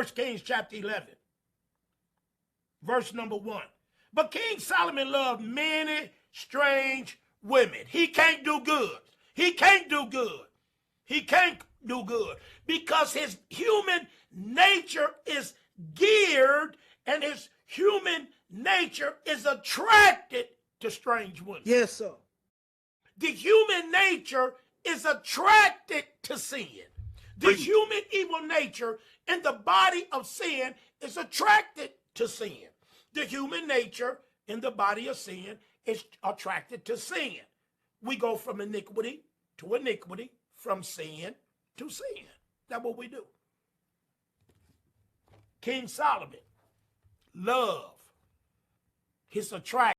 1 Kings chapter 11, verse number 1. But King Solomon loved many strange women. He can't do good. He can't do good. He can't do good because his human nature is geared and his human nature is attracted to strange women. Yes, sir. The human nature is attracted to sin. The human evil nature in the body of sin is attracted to sin. The human nature in the body of sin is attracted to sin. We go from iniquity to iniquity, from sin to sin. That's what we do. King Solomon loved his attraction